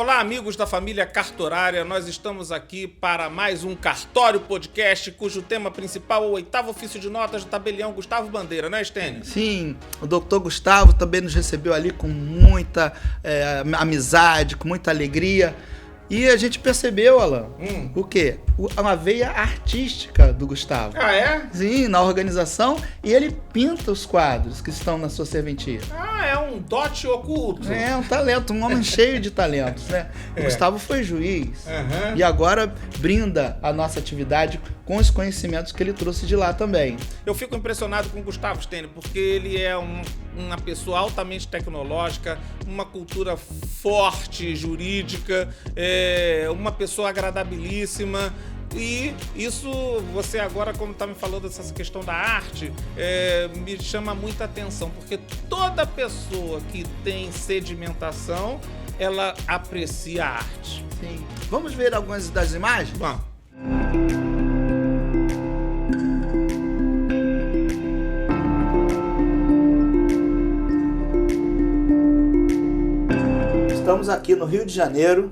Olá, amigos da família Cartorária, nós estamos aqui para mais um Cartório Podcast, cujo tema principal é o 8º ofício de notas do tabelião Gustavo Bandeira, né, Stênio? Sim, o doutor Gustavo também nos recebeu ali com muita amizade, com muita alegria. E a gente percebeu, Alan, o quê? Uma veia artística do Gustavo. Ah, é? Sim, na organização, e ele pinta os quadros que estão na sua serventia. Ah, é um dote oculto. É um talento, um homem cheio de talentos, né? O Gustavo foi juiz e agora brinda a nossa atividade com os conhecimentos que ele trouxe de lá também. Eu fico impressionado com o Gustavo, Stênio, porque ele é uma pessoa altamente tecnológica, uma cultura forte, jurídica, uma pessoa agradabilíssima. E isso, você agora, quando está me falando dessa questão da arte, me chama muita atenção, porque toda pessoa que tem sedimentação, ela aprecia a arte. Sim. Vamos ver algumas das imagens? Vamos. Estamos aqui no Rio de Janeiro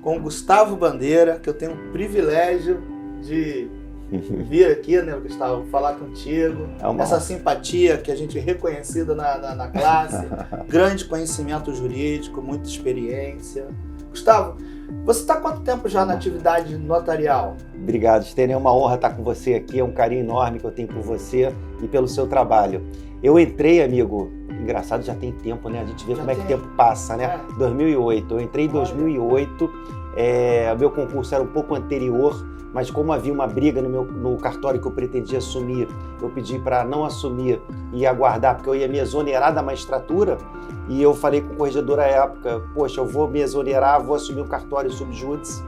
com o Gustavo Bandeira, que eu tenho o privilégio de vir aqui, né, Gustavo, falar contigo. Essa simpatia que a gente é reconhecida na classe, grande conhecimento jurídico, muita experiência. Gustavo, você está há quanto tempo já na atividade notarial? Obrigado, Stênio. É uma honra estar com você aqui, é um carinho enorme que eu tenho por você e pelo seu trabalho. Eu entrei, amigo, engraçado, já tem tempo, né? A gente vê como é que o tempo passa, né? 2008. Eu entrei em 2008, meu concurso era um pouco anterior, mas como havia uma briga no cartório que eu pretendia assumir, eu pedi para não assumir e aguardar, porque eu ia me exonerar da magistratura, e eu falei com o corregedor à época, poxa, eu vou me exonerar, vou assumir o cartório subjúdice,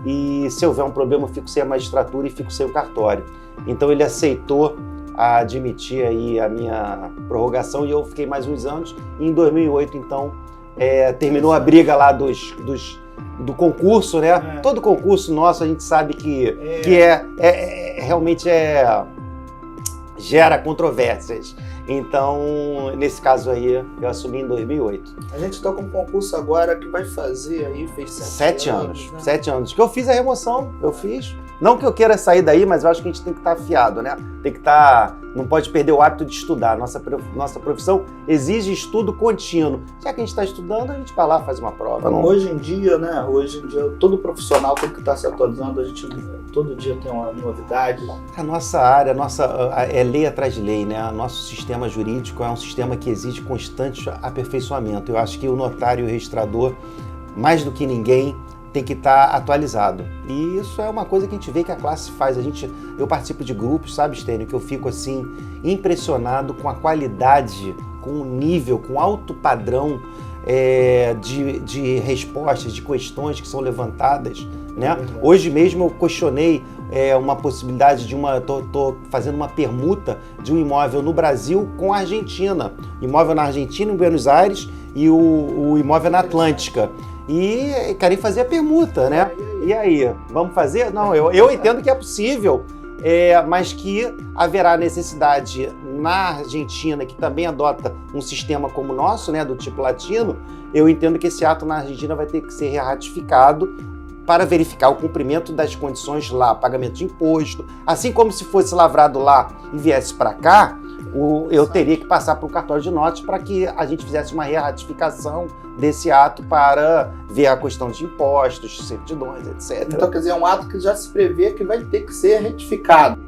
e se houver um problema eu fico sem a magistratura e fico sem o cartório. Então ele aceitou a admitir aí a minha prorrogação e eu fiquei mais uns anos. E em 2008, então, terminou a briga lá do concurso, né? Todo concurso nosso a gente sabe que realmente gera controvérsias. Então, nesse caso aí, eu assumi em 2008. A gente está com um concurso agora que vai fazer aí, fez 7 anos. Né? 7 anos. Que eu fiz a remoção, eu fiz. Não que eu queira sair daí, mas eu acho que a gente tem que estar afiado, né? Tem que estar... Não pode perder o hábito de estudar. Nossa profissão exige estudo contínuo. Já que a gente está estudando, a gente vai lá, faz uma prova. Não? Hoje em dia, né? Todo profissional tem que estar se atualizando. A gente todo dia tem uma novidade. A nossa área, é lei atrás de lei, né? Nosso sistema jurídico é um sistema que exige constante aperfeiçoamento. Eu acho que o notário e o registrador, mais do que ninguém, tem que estar atualizado. E isso é uma coisa que a gente vê que a classe faz. Eu participo de grupos, sabe, Stênio, que eu fico assim impressionado com a qualidade, com o nível, com o alto padrão de respostas, de questões que são levantadas, né? Hoje mesmo eu questionei uma possibilidade de tô fazendo uma permuta de um imóvel no Brasil com a Argentina. Imóvel na Argentina, em Buenos Aires, e o imóvel na Atlântica. E querem fazer a permuta, né? E aí, vamos fazer? Não, eu entendo que é possível, mas que haverá necessidade na Argentina, que também adota um sistema como o nosso, né, do tipo latino. Eu entendo que esse ato na Argentina vai ter que ser ratificado para verificar o cumprimento das condições lá, pagamento de imposto. Assim como se fosse lavrado lá e viesse para cá, eu teria que passar para o cartório de notas para que a gente fizesse uma ratificação desse ato para ver a questão de impostos, certidões, etc. Então, quer dizer, é um ato que já se prevê que vai ter que ser retificado.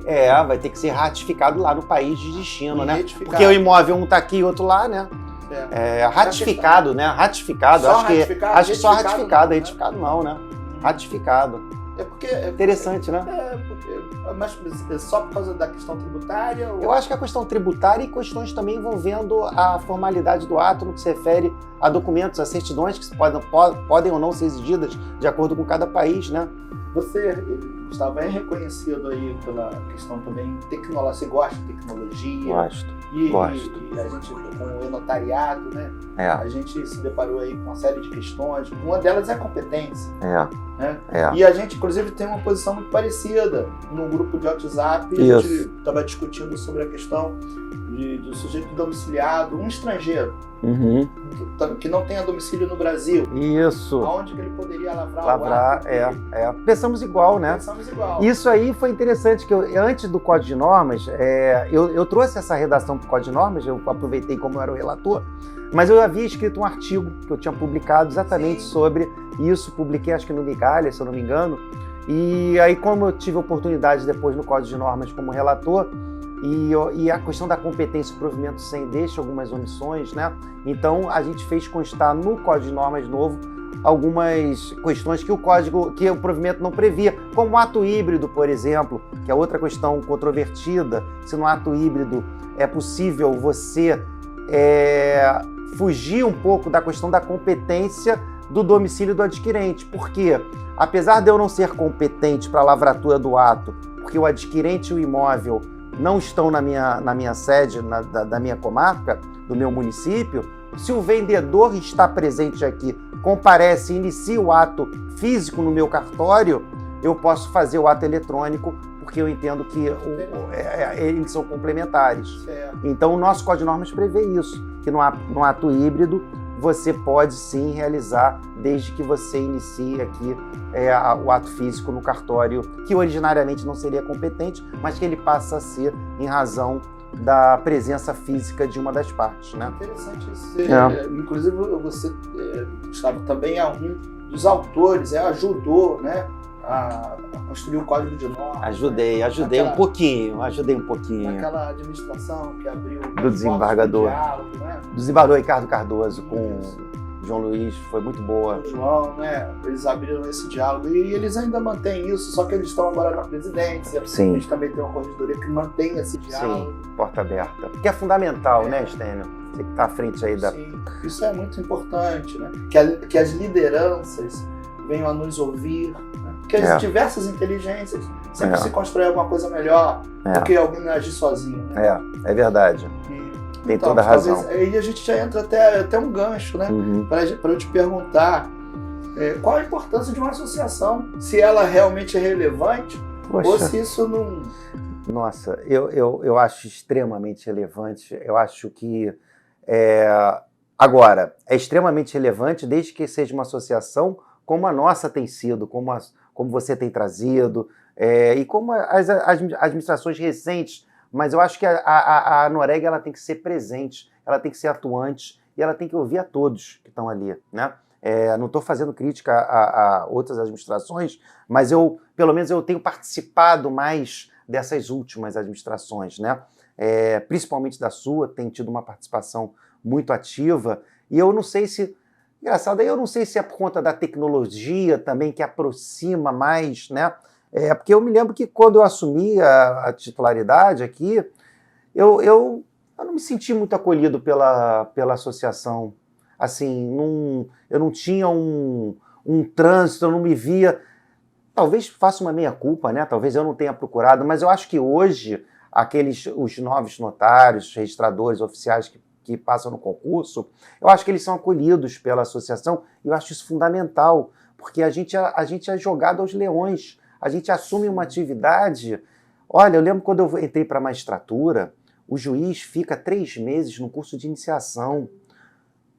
Vai ter que ser ratificado lá no país de destino, né? Porque o imóvel um está aqui e outro lá, né? Ratificado, né? Ratificado. Acho que só ratificado. Retificado não, né? Ratificado. Interessante, né? Mas só por causa da questão tributária? Eu acho que a questão tributária e questões também envolvendo a formalidade do ato no que se refere a documentos, a certidões que podem ou não ser exigidas de acordo com cada país, né? Você, Gustavo, é reconhecido aí pela questão também tecnológica. Você gosta de tecnologia? Gosto. E a gente, com o notariado, né? A gente se deparou aí com uma série de questões. Uma delas é a competência. Né? E a gente, inclusive, tem uma posição muito parecida num grupo de WhatsApp. A gente estava discutindo sobre a questão de sujeito domiciliado, um estrangeiro, que não tenha domicílio no Brasil. Isso. Aonde que ele poderia lavrar o ato? Pensamos igual, né? Pensamos igual. Isso aí foi interessante, que antes do Código de Normas, eu trouxe essa redação para o Código de Normas, eu aproveitei como eu era o relator, mas eu havia escrito um artigo que eu tinha publicado exatamente sobre isso, publiquei acho que no Migalha, se eu não me engano, e aí como eu tive oportunidade depois no Código de Normas como relator, e a questão da competência e provimento sem deixa algumas omissões, né? Então a gente fez constar no Código de Normas novo algumas questões que o provimento não previa, como o ato híbrido, por exemplo, que é outra questão controvertida. Se no ato híbrido é possível você fugir um pouco da questão da competência do domicílio do adquirente, porque apesar de eu não ser competente para a lavratura do ato, porque o adquirente e o imóvel não estão na minha sede, da minha comarca, do meu município, se o vendedor está presente aqui, comparece e inicia o ato físico no meu cartório, eu posso fazer o ato eletrônico, porque eu entendo que eles são complementares. Então o nosso Código de Normas prevê isso, que no ato híbrido você pode sim realizar, desde que você inicie aqui o ato físico no cartório, que originariamente não seria competente, mas que ele passa a ser em razão da presença física de uma das partes, né? Interessante isso. Inclusive você, Gustavo, também é um dos autores, ajudou, né, a construir o Código de Normas. Ajudei um pouquinho. Naquela administração que abriu do desembargador. Do desembargador Ricardo Cardoso com João Luiz, foi muito boa. O João, né? Eles abriram esse diálogo e eles ainda mantêm isso, só que eles estão agora na presidência. Sim. A gente também tem uma corregedoria que mantém esse diálogo. Sim, porta aberta. Que é fundamental, né, Stênio? Você que está à frente aí da... Sim, isso é muito importante, né? Que as lideranças venham a nos ouvir, né? Que as diversas inteligências sempre se constrói alguma coisa melhor do que alguém agir sozinho. Né? É verdade. Tem toda a razão. Aí a gente já entra até um gancho, né? Para eu te perguntar qual a importância de uma associação, se ela realmente é relevante ou se isso não... Nossa, eu acho extremamente relevante. Eu acho que agora é extremamente relevante desde que seja uma associação como a nossa tem sido, como você tem trazido, e como as administrações recentes. Mas eu acho que a Noreg ela tem que ser presente, ela tem que ser atuante e ela tem que ouvir a todos que estão ali, né? Não estou fazendo crítica a outras administrações, mas pelo menos eu tenho participado mais dessas últimas administrações, né? Principalmente da sua, tem tido uma participação muito ativa, e eu não sei se... Engraçado, eu não sei se é por conta da tecnologia também que aproxima mais, né? Porque eu me lembro que quando eu assumi a titularidade aqui, eu não me senti muito acolhido pela associação. Assim, eu não tinha um trânsito, eu não me via... Talvez faça uma meia-culpa, né? Talvez eu não tenha procurado, mas eu acho que hoje, os novos notários, registradores, oficiais que passam no concurso, eu acho que eles são acolhidos pela associação, e eu acho isso fundamental, porque a gente é jogado aos leões. A gente assume uma atividade... Olha, eu lembro quando eu entrei para a magistratura, o juiz fica 3 meses no curso de iniciação,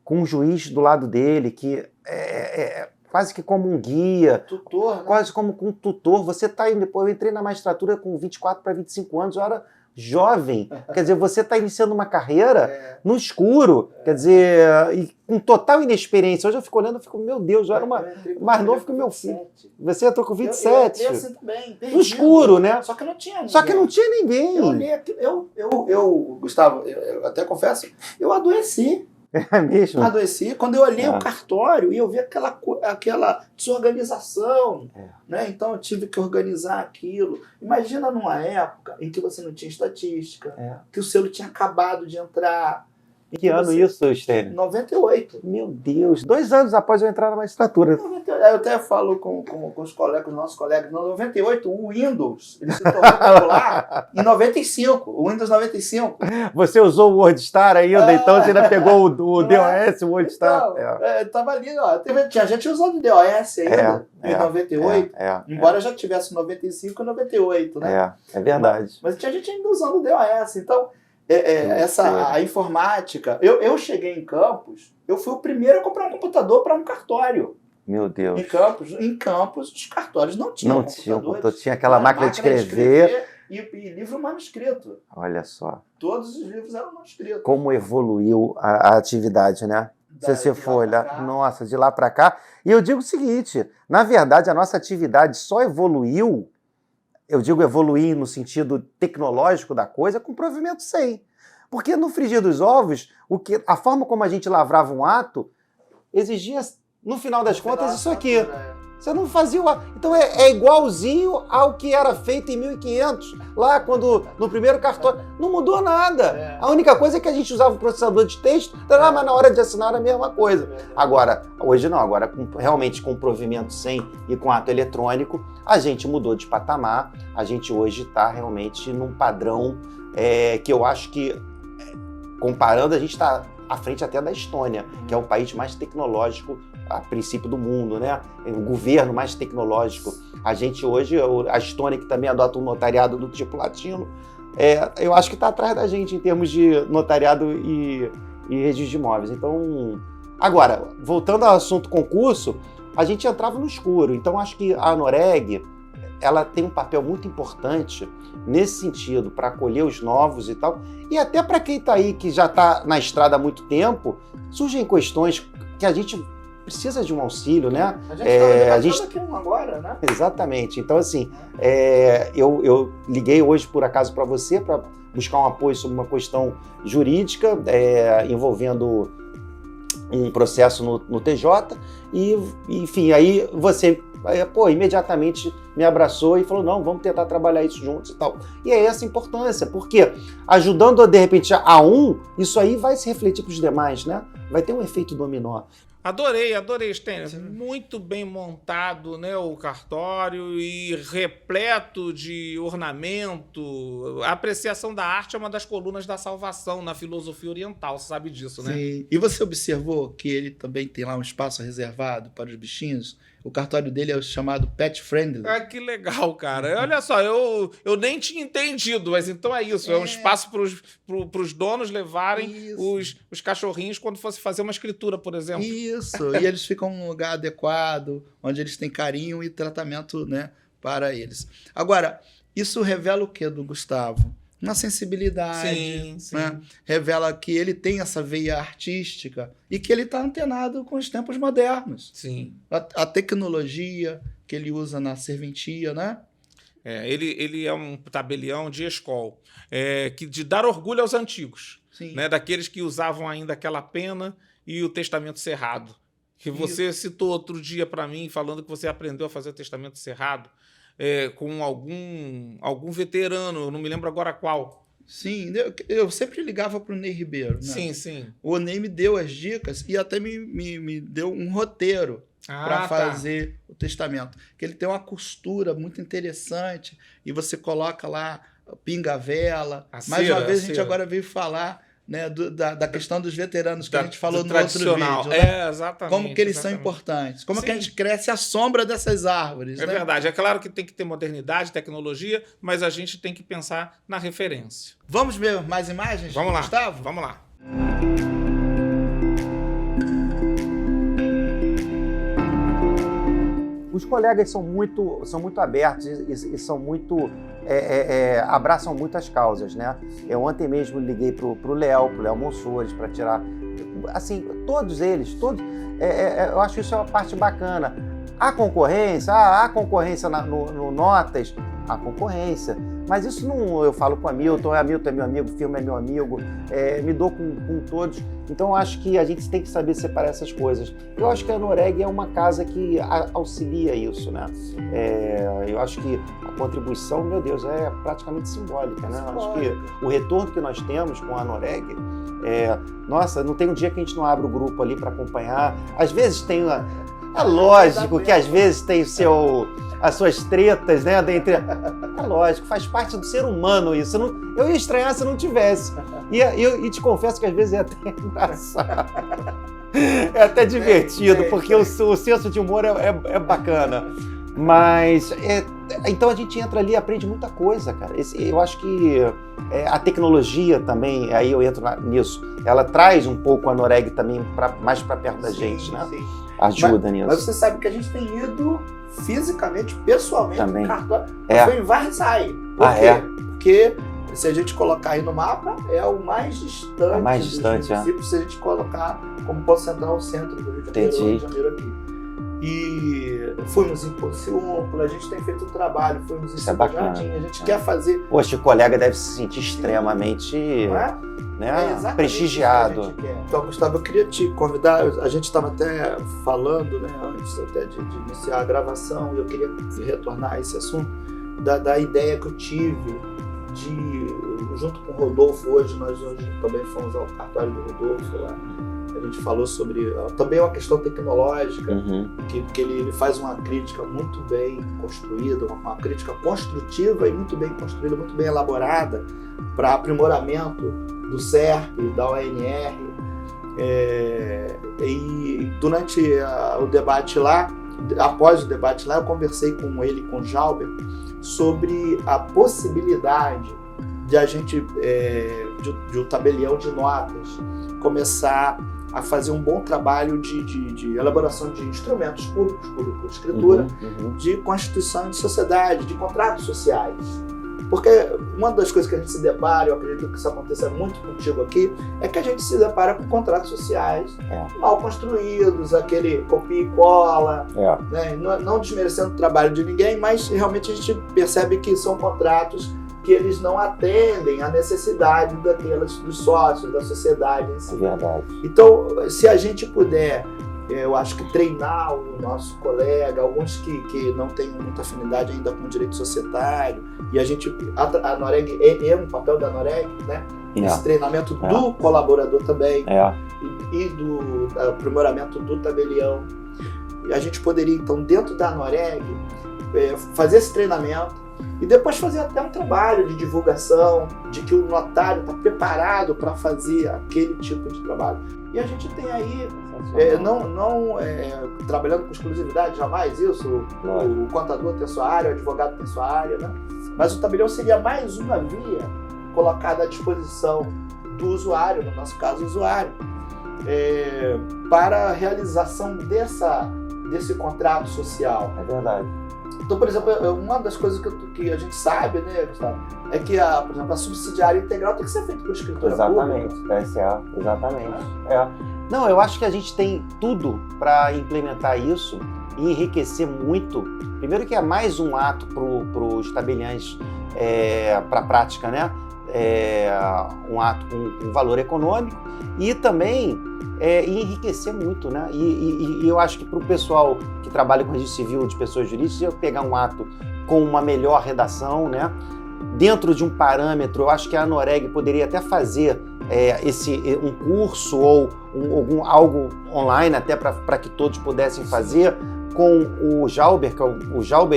com um juiz do lado dele, que é quase que como um guia, tutor, né? Quase como um tutor. Você está indo depois, eu entrei na magistratura com 24 para 25 anos, eu era jovem. Quer dizer, você está iniciando uma carreira no escuro, quer dizer, e com total inexperiência. Hoje eu fico olhando e fico, meu Deus, eu era mais novo que o meu filho. Você entrou com 27. Eu assim também. No escuro, né? Só que não tinha ninguém. Só que não tinha ninguém. Eu Gustavo, eu até confesso, eu adoeci. É mesmo? Adoeci. Quando eu olhei o cartório e eu vi aquela desorganização, né? Então eu tive que organizar aquilo. Imagina numa época em que você não tinha estatística, que o selo tinha acabado de entrar. Que ano isso, Stênio? 98. Meu Deus, 2 anos após eu entrar na magistratura. Eu até falo com os colegas, os nossos colegas, em 98, o Windows, ele se tornou popular em 95, o Windows 95. Você usou o WordStar ainda, então você ainda pegou o DOS, o WordStar. Então, tava ali, ó, tinha gente usando o DOS ainda, em 98, embora já tivesse 95 e 98, né? É verdade. Mas tinha gente ainda usando o DOS, então... a informática. Eu cheguei em Campos, eu fui o primeiro a comprar um computador para um cartório. Meu Deus. Em Campos, os cartórios não tinham computadores. Tinha aquela máquina de escrever e livro manuscrito. Olha só. Todos os livros eram manuscritos. Como evoluiu a atividade, né? Se você for olhar, nossa, de lá para cá. E eu digo o seguinte, na verdade, a nossa atividade só evoluiu, eu digo evoluir no sentido tecnológico da coisa, com provimento 100. Porque no frigir dos ovos, a forma como a gente lavrava um ato exigia, no final das contas, isso aqui. Você não fazia o ato. Então é igualzinho ao que era feito em 1500, lá quando no primeiro cartório. Não mudou nada. A única coisa é que a gente usava o processador de texto, mas na hora de assinar era a mesma coisa. Agora, hoje não. Agora, realmente com provimento 100 e com ato eletrônico, a gente mudou de patamar. A gente hoje está realmente num padrão que eu acho que, comparando, a gente está à frente até da Estônia, que é o país mais tecnológico a princípio do mundo, né? O governo mais tecnológico. A gente hoje, a Estônia, que também adota um notariado do tipo latino, eu acho que está atrás da gente em termos de notariado e registro de imóveis. Então, agora, voltando ao assunto concurso, a gente entrava no escuro. Então, acho que a Anoreg, ela tem um papel muito importante nesse sentido, para acolher os novos e tal. E até para quem está aí, que já está na estrada há muito tempo, surgem questões que a gente precisa de um auxílio, né? A gente está aqui agora, né? Exatamente. Então, assim, eu liguei hoje, por acaso, para você, para buscar um apoio sobre uma questão jurídica envolvendo um processo no TJ. E, enfim, aí você, imediatamente me abraçou e falou, não, vamos tentar trabalhar isso juntos e tal. E é essa a importância, porque ajudando, de repente, a isso aí vai se refletir para os demais, né? Vai ter um efeito dominó. Adorei, Stênio. Muito bem montado, né, o cartório e repleto de ornamento. A apreciação da arte é uma das colunas da salvação na filosofia oriental, você sabe disso, né? Sim. E você observou que ele também tem lá um espaço reservado para os bichinhos? O cartório dele é o chamado Pet Friendly. Ah, que legal, cara. Olha só, eu nem tinha entendido, mas então é isso. É um espaço para os donos levarem os cachorrinhos quando fosse fazer uma escritura, por exemplo. Isso, e eles ficam num lugar adequado, onde eles têm carinho e tratamento, né, para eles. Agora, isso revela o que do Gustavo? Uma sensibilidade, sim. Né? Revela que ele tem essa veia artística e que ele está antenado com os tempos modernos. Sim. A tecnologia que ele usa na serventia, né? Ele é um tabelião de escola, de dar orgulho aos antigos, né? Daqueles que usavam ainda aquela pena e o testamento cerrado. Que você citou outro dia para mim, falando que você aprendeu a fazer o testamento cerrado. Com algum veterano, eu não me lembro agora qual. Sim, eu sempre ligava para o Ney Ribeiro. Né? Sim. O Ney me deu as dicas e até me deu um roteiro para fazer o testamento. Que ele tem uma costura muito interessante e você coloca lá, pinga a vela. Mais uma vez a gente agora veio falar, né, da questão dos veteranos que a gente falou no outro vídeo. Né? Exatamente. Como que eles são importantes. Como que a gente cresce à sombra dessas árvores. É verdade. É claro que tem que ter modernidade, tecnologia, mas a gente tem que pensar na referência. Vamos ver mais imagens? Vamos lá, Gustavo? Vamos lá. Os colegas são muito abertos e são muito abraçam muitas causas, né? Eu ontem mesmo liguei pro Léo Monsores, para tirar, assim, todos eles, eu acho isso uma parte bacana. A concorrência no Notas, a concorrência. Mas isso não, eu falo com o Hamilton é meu amigo, o Firmo é meu amigo, me dou com todos. Então eu acho que a gente tem que saber separar essas coisas. Eu acho que a Anoreg é uma casa que auxilia isso, né? Eu acho que a contribuição, meu Deus, é praticamente simbólica, né? Eu acho que o retorno que nós temos com a Anoreg, nossa, não tem um dia que a gente não abre o grupo ali para acompanhar. Às vezes tem lógico que às vezes tem as suas tretas, né? É lógico, faz parte do ser humano isso. Eu ia estranhar se não tivesse. E te confesso que às vezes é até engraçado. É até divertido, porque o senso de humor é bacana. Mas Então a gente entra ali e aprende muita coisa, cara. Eu acho que a tecnologia também, aí eu entro nisso, ela traz um pouco a Noreg também mais para perto da gente, né? Sim. Ajuda nisso. Mas você sabe que a gente tem ido fisicamente, pessoalmente, também. no cartório. Foi em Varsailles. Por quê? Porque se a gente colocar aí no mapa, é o mais distante dos municípios, se a gente colocar como ponto central o centro do Rio de Janeiro aqui. E fomos em Porciúncula, a gente tem feito um trabalho, fomos em São Jardim, a gente quer fazer... Poxa, o colega deve se sentir extremamente prestigiado. Então, Gustavo, eu queria te convidar, a gente estava até falando, né, antes até de iniciar a gravação, e eu queria retornar a esse assunto, da ideia que eu tive junto com o Rodolfo, hoje também fomos ao cartório do Rodolfo lá. A gente falou sobre também uma questão tecnológica, que ele faz uma crítica muito bem construída, uma crítica construtiva e muito bem construída, muito bem elaborada para aprimoramento do CERP, da ONR. E durante o debate lá, após o debate lá, eu conversei com ele, com o Jalber, sobre a possibilidade de a gente, de um tabelião de notas, começar a fazer um bom trabalho de elaboração de instrumentos públicos, por escritura, de constituição de sociedade, de contratos sociais. Porque uma das coisas que a gente se depara, eu acredito que isso aconteça muito contigo aqui, é que a gente se depara com contratos sociais mal construídos, aquele copia e cola, né? Não desmerecendo o trabalho de ninguém, mas realmente a gente percebe que são contratos que eles não atendem à necessidade dos sócios, da sociedade em si. É verdade. Então, se a gente puder, eu acho que treinar o nosso colega, alguns que não têm muita afinidade ainda com o direito societário, e a Noreg é um papel da Noreg, né? Esse treinamento do colaborador também, e do aprimoramento do tabelião. E a gente poderia, então, dentro da Noreg, fazer esse treinamento, e depois fazer até um trabalho de divulgação, de que o notário está preparado para fazer aquele tipo de trabalho. E a gente tem aí, não trabalhando com exclusividade, jamais isso, o contador tem sua área, o advogado tem sua área, né? Mas o tabelião seria mais uma via colocada à disposição do usuário, no nosso caso o usuário, para a realização desse contrato social. É verdade. Então, por exemplo, uma das coisas que a gente sabe, né, Gustavo, é que, por exemplo, a subsidiária integral tem que ser feita por escritura exatamente, pública. TSA, exatamente. Não, eu acho que a gente tem tudo para implementar isso e enriquecer muito. Primeiro que é mais um ato para os tabeliães para a prática, né? Um ato com valor econômico e também enriquecer muito, né? E eu acho que para o pessoal que trabalha com registro civil de pessoas jurídicas, eu pegar um ato com uma melhor redação, né? Dentro de um parâmetro, eu acho que a Noreg poderia até fazer um curso ou algo online até para que todos pudessem fazer com o Jalber,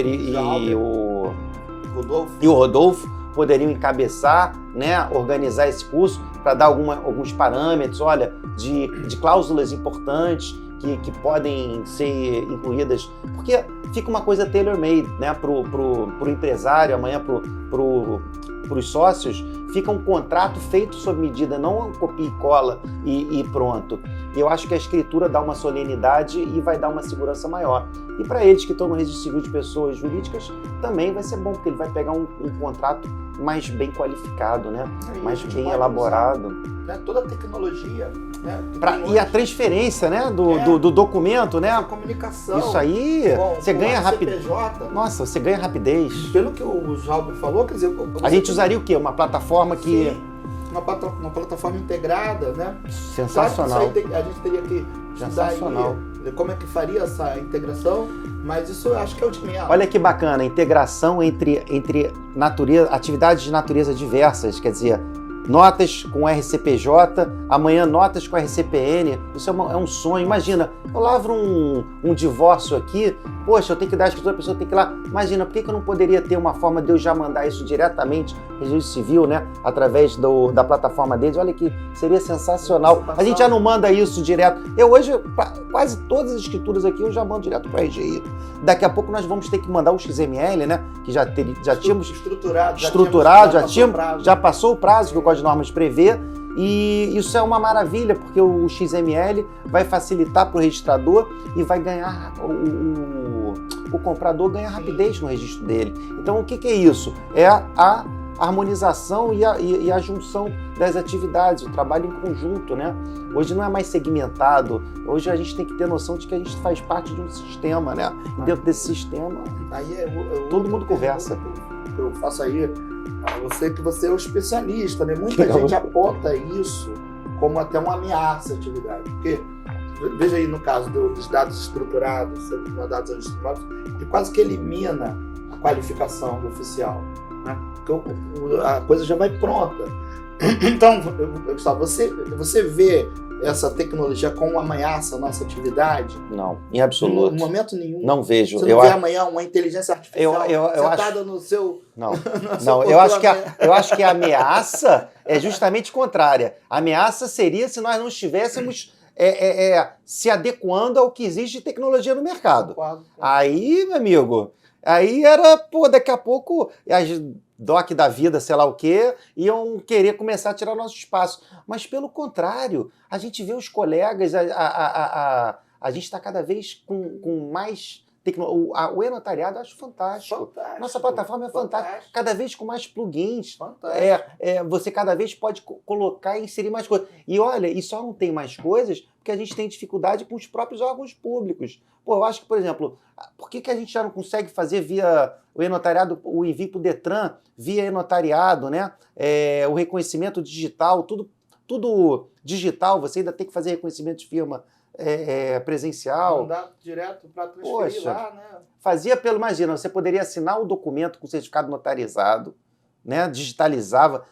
e o Rodolfo poderiam encabeçar, né, organizar esse curso para dar alguns parâmetros, olha, de cláusulas importantes que podem ser incluídas, porque fica uma coisa tailor-made, né, pro empresário, amanhã pros sócios, fica um contrato feito sob medida, não copia e cola e pronto. Eu acho que a escritura dá uma solenidade e vai dar uma segurança maior. E para eles que estão no registro civil de pessoas jurídicas, também vai ser bom, porque ele vai pegar um contrato mais bem qualificado, né? Mais bem elaborado. Usar, né? Toda a tecnologia, né? E a transferência, né? Do documento, né? A comunicação. Isso aí, você ganha rapidez. Nossa, você ganha rapidez. Pelo que o Jalber falou, quer dizer... A gente usaria o quê? Uma plataforma que... Sim, uma plataforma integrada, né? Sensacional. Claro que isso aí a gente teria que estudar aí, como é que faria essa integração, mas isso eu acho que é o de menos. Olha que bacana, integração entre atividades de natureza diversas, quer dizer, notas com RCPJ, amanhã notas com RCPN. Isso é um sonho. Imagina, eu lavro um divórcio aqui, poxa, eu tenho que dar a escritura, a pessoa tem que ir lá. Imagina, por que eu não poderia ter uma forma de eu já mandar isso diretamente no registro civil, né? Através da plataforma deles. Olha que seria sensacional. A gente já não manda isso direto. Eu hoje, quase todas as escrituras aqui, eu já mando direto para a RGI. Daqui a pouco nós vamos ter que mandar o XML, né? Que já tínhamos estruturado, já passou o prazo que o Código de Normas prevê. E isso é uma maravilha, porque o XML vai facilitar para o registrador e vai ganhar, o comprador ganha rapidez no registro dele. Então, o que é isso? É a harmonização e a junção das atividades, o trabalho em conjunto, né? Hoje não é mais segmentado, hoje a gente tem que ter noção de que a gente faz parte de um sistema, né? E dentro desse sistema, todo mundo conversa. Eu faço aí, você é um especialista, né? Muita gente aponta isso como até uma ameaça à atividade, porque veja aí no caso dos dados estruturados, dados estruturados, que quase que elimina a qualificação do oficial, né? Porque a coisa já vai pronta. Então, Gustavo, você vê essa tecnologia como uma ameaça à nossa atividade? Não, em absoluto. Em momento nenhum. Não vejo. Você não vê amanhã uma inteligência artificial sentada no seu... Não, eu acho que a ameaça é justamente contrária. A ameaça seria se nós não estivéssemos se adequando ao que existe de tecnologia no mercado. Aí, meu amigo, aí era, daqui a pouco... DOC da vida, sei lá o quê, iam querer começar a tirar o nosso espaço. Mas, pelo contrário, a gente vê os colegas, a gente está cada vez com mais tecnologia. O e-notariado eu acho fantástico. Nossa plataforma é fantástica. Cada vez com mais plugins. Você cada vez pode colocar e inserir mais coisas. E olha, e só não tem mais coisas porque a gente tem dificuldade com os próprios órgãos públicos. Eu acho que, por exemplo, por que a gente já não consegue fazer via o e-notariado, o envio para o Detran, via e-notariado, né? O reconhecimento digital, tudo digital, você ainda tem que fazer reconhecimento de firma presencial. Mandar direto para transferir lá, né? Imagina, você poderia assinar o documento com certificado notarizado, né? Digitalizava.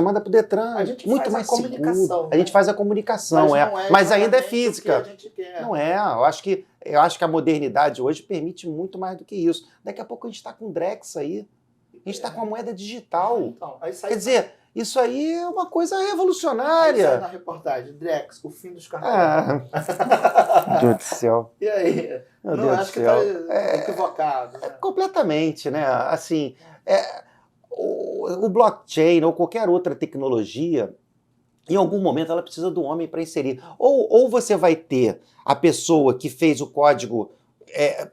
Manda para o Detran. A gente muito faz mais a comunicação. Seguro. A gente faz a comunicação, mas ainda é física. A gente quer. Não é. Eu acho que a modernidade hoje permite muito mais do que isso. Daqui a pouco a gente está com Drex aí. A gente está com a moeda digital. Então, quer dizer, isso aí é uma coisa revolucionária. Aí sai na reportagem, Drex, o fim dos cartões. Meu Deus do céu. E aí? Meu Deus acho que está equivocado. Né? Completamente, né? Assim, o blockchain ou qualquer outra tecnologia, em algum momento ela precisa do homem para inserir. Ou você vai ter a pessoa que fez o código,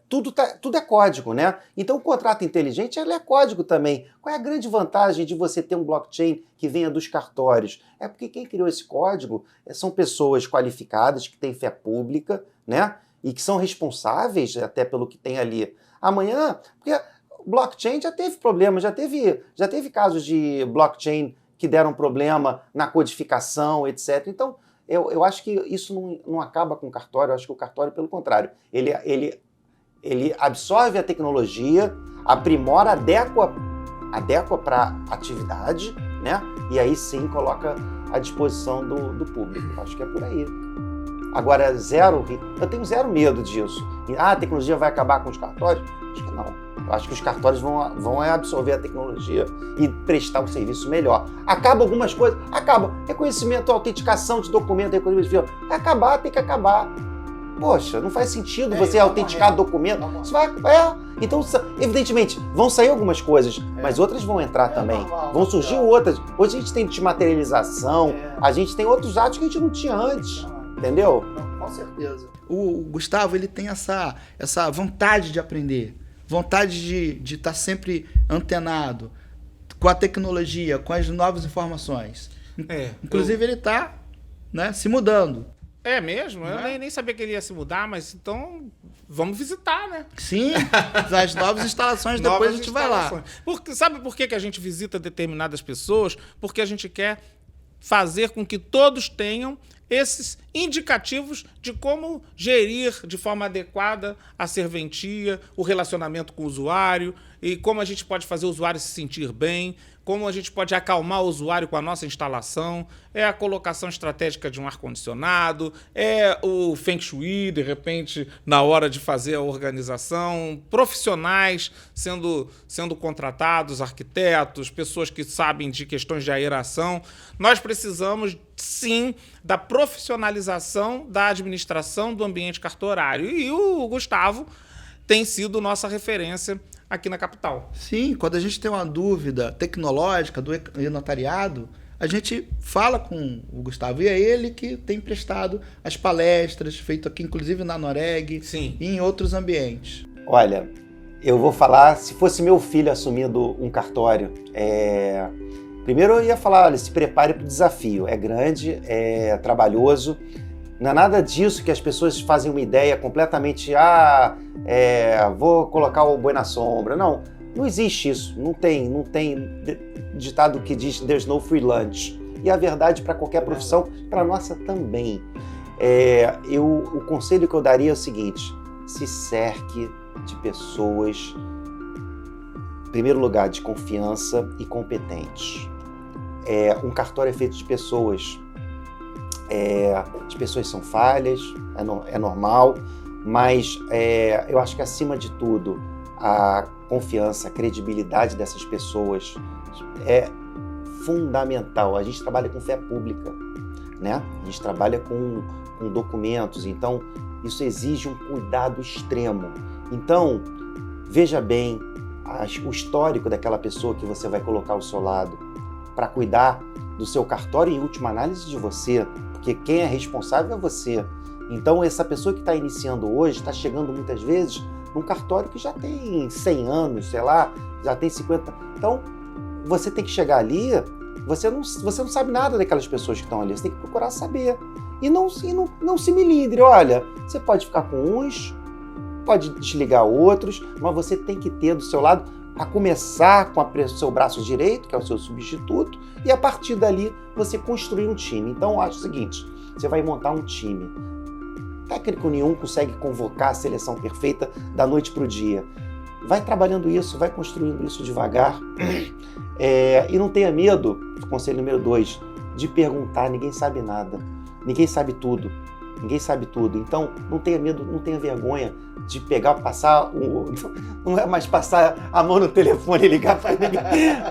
tudo é código, né? Então o contrato inteligente ele é código também. Qual é a grande vantagem de você ter um blockchain que venha dos cartórios? É porque quem criou esse código são pessoas qualificadas, que têm fé pública, né? E que são responsáveis até pelo que tem ali. Amanhã, porque blockchain já teve problemas, já teve casos de blockchain que deram problema na codificação, etc. Então, eu acho que isso não acaba com o cartório, eu acho que o cartório, pelo contrário, ele absorve a tecnologia, aprimora, adequa para a atividade, né? E aí sim coloca à disposição do público. Acho que é por aí. Agora, eu tenho zero medo disso. A tecnologia vai acabar com os cartórios? Acho que não. Eu acho que os cartórios vão absorver a tecnologia e prestar um serviço melhor. Acaba algumas coisas? Acaba. Reconhecimento, autenticação de documento, reconhecimento de firma. Vai acabar, tem que acabar. Poxa, não faz sentido você autenticar documento. Isso Então, evidentemente, vão sair algumas coisas, mas outras vão entrar também. Vão surgir outras. Hoje a gente tem desmaterialização, a gente tem outros atos que a gente não tinha antes. Entendeu? Com certeza. O Gustavo, ele tem essa vontade de aprender. Vontade de estar sempre antenado com a tecnologia, com as novas informações. Inclusive, ele está se mudando. É mesmo? Eu nem sabia que ele ia se mudar, mas então vamos visitar, né? Sim, as novas instalações, depois a gente vai lá. Sabe por que a gente visita determinadas pessoas? Porque a gente quer fazer com que todos tenham esses indicativos de como gerir de forma adequada a serventia, o relacionamento com o usuário e como a gente pode fazer o usuário se sentir bem, como a gente pode acalmar o usuário com a nossa instalação, é a colocação estratégica de um ar-condicionado, é o Feng Shui, de repente, na hora de fazer a organização, profissionais sendo contratados, arquitetos, pessoas que sabem de questões de aeração. Nós precisamos, sim, da profissionalização da administração do ambiente cartorário. E o Gustavo tem sido nossa referência aqui na capital. Sim, quando a gente tem uma dúvida tecnológica do e-notariado, a gente fala com o Gustavo, e é ele que tem prestado as palestras, feito aqui inclusive na Noreg. Sim. E em outros ambientes. Olha, eu vou falar, se fosse meu filho assumindo um cartório, primeiro eu ia falar, olha, se prepare para o desafio, é grande, é trabalhoso, não é nada disso que as pessoas fazem uma ideia completamente, vou colocar o boi na sombra. Não existe isso, não tem ditado que diz there's no free lunch. E a verdade para qualquer profissão, para a nossa também. O conselho que eu daria é o seguinte, se cerque de pessoas, em primeiro lugar, de confiança e competentes. Um cartório é feito de pessoas. As pessoas são falhas, é normal, mas eu acho que acima de tudo a confiança, a credibilidade dessas pessoas é fundamental. A gente trabalha com fé pública, né? A gente trabalha com documentos, então isso exige um cuidado extremo. Então, veja bem o histórico daquela pessoa que você vai colocar ao seu lado para cuidar do seu cartório e, em última análise, de você, porque quem é responsável é você. Então, essa pessoa que está iniciando hoje está chegando muitas vezes num cartório que já tem 100 anos, sei lá, já tem 50. Então, você tem que chegar ali, você não sabe nada daquelas pessoas que estão ali, você tem que procurar saber. E não se melindre, olha, você pode ficar com uns, pode desligar outros, mas você tem que ter do seu lado, a começar com o seu braço direito, que é o seu substituto, e a partir dali você construir um time. Então, eu acho o seguinte, você vai montar um time. Técnico nenhum consegue convocar a seleção perfeita da noite para o dia. Vai trabalhando isso, vai construindo isso devagar. E não tenha medo, conselho número 2, de perguntar, ninguém sabe nada. Ninguém sabe tudo. Ninguém sabe tudo. Então, não tenha medo, não tenha vergonha de pegar, passar, não é mais passar a mão no telefone e ligar para ninguém,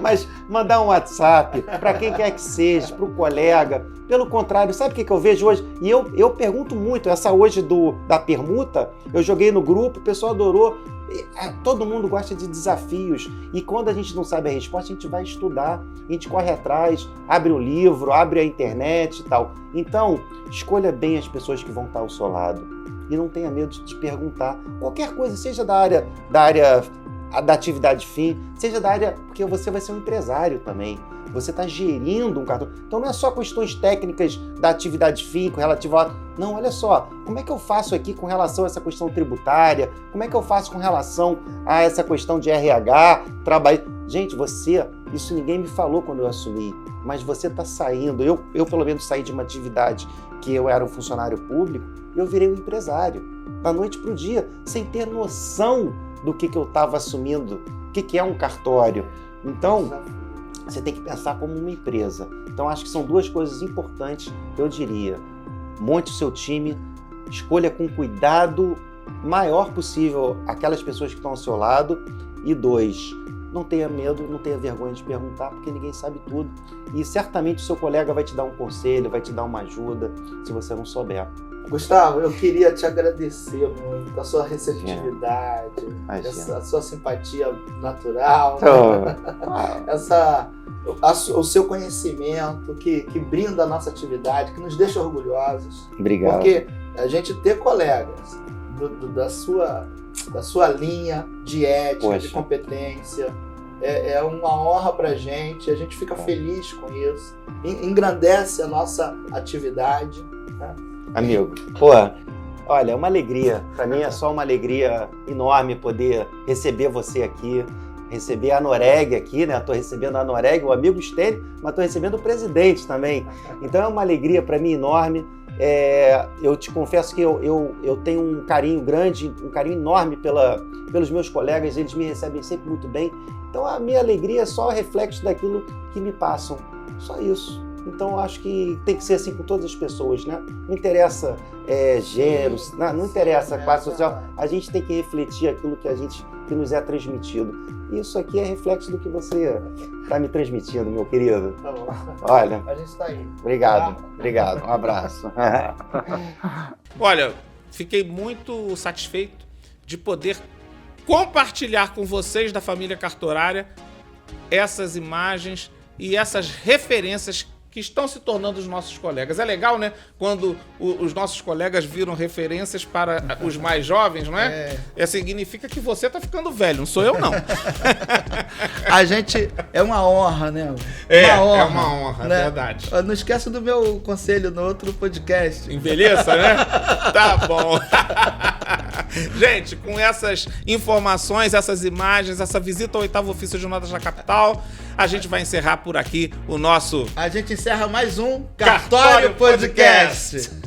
mas mandar um WhatsApp para quem quer que seja, para o colega. Pelo contrário, sabe o que eu vejo hoje? E eu pergunto muito, essa hoje da permuta, eu joguei no grupo, o pessoal adorou. Todo mundo gosta de desafios e quando a gente não sabe a resposta, a gente vai estudar, a gente corre atrás, abre um livro, abre a internet e tal. Então, escolha bem as pessoas que vão estar ao seu lado e não tenha medo de te perguntar qualquer coisa, seja da área da atividade fim, seja da área, porque você vai ser um empresário também. Você está gerindo um cartão. Então não é só questões técnicas da atividade fim, com relativo a... Não, olha só, como é que eu faço aqui com relação a essa questão tributária? Como é que eu faço com relação a essa questão de RH, trabalho? Gente, isso ninguém me falou quando eu assumi, mas você está saindo. Eu pelo menos saí de uma atividade que eu era um funcionário público, eu virei um empresário, da noite para o dia, sem ter noção do que eu estava assumindo, o que é um cartório. Então, você tem que pensar como uma empresa. Então, acho que são duas coisas importantes, eu diria. Monte o seu time, escolha com cuidado maior possível aquelas pessoas que estão ao seu lado. E 2, não tenha medo, não tenha vergonha de perguntar, porque ninguém sabe tudo. E certamente o seu colega vai te dar um conselho, vai te dar uma ajuda, se você não souber. Gustavo, eu queria te agradecer muito a sua receptividade, a sua simpatia natural, o seu conhecimento que brinda a nossa atividade, que nos deixa orgulhosos. Obrigado. Porque a gente ter colegas da sua linha de ética, de competência, é uma honra pra gente, a gente fica feliz com isso, engrandece a nossa atividade, né? Amigo, olha, é uma alegria. Para mim é só uma alegria enorme poder receber você aqui, receber a Noreg aqui, né? Estou recebendo a Noreg, o amigo Stênio, mas estou recebendo o presidente também. Então é uma alegria para mim enorme. Eu te confesso que eu tenho um carinho grande, um carinho enorme pelos meus colegas, eles me recebem sempre muito bem. Então a minha alegria é só reflexo daquilo que me passam. Só isso. Então eu acho que tem que ser assim com todas as pessoas, né? Não interessa gênero, não interessa classe social. A gente tem que refletir aquilo que nos é transmitido. Isso aqui é reflexo do que você está me transmitindo, meu querido. Tá bom. Olha. A gente está aí. Obrigado. Um abraço. Olha, fiquei muito satisfeito de poder compartilhar com vocês da família Cartorária essas imagens e essas referências que estão se tornando os nossos colegas. É legal, né? Quando os nossos colegas viram referências para os mais jovens, não é? Significa que você tá ficando velho, não sou eu, não. A gente... É uma honra, né? É uma honra, né? Verdade. Não esqueça do meu conselho no outro podcast. Envelheça, né? Tá bom. Gente, com essas informações, essas imagens, essa visita ao 8º Ofício de Notas da Capital, a gente vai encerrar por aqui o nosso... A gente encerra mais um Cartório Podcast.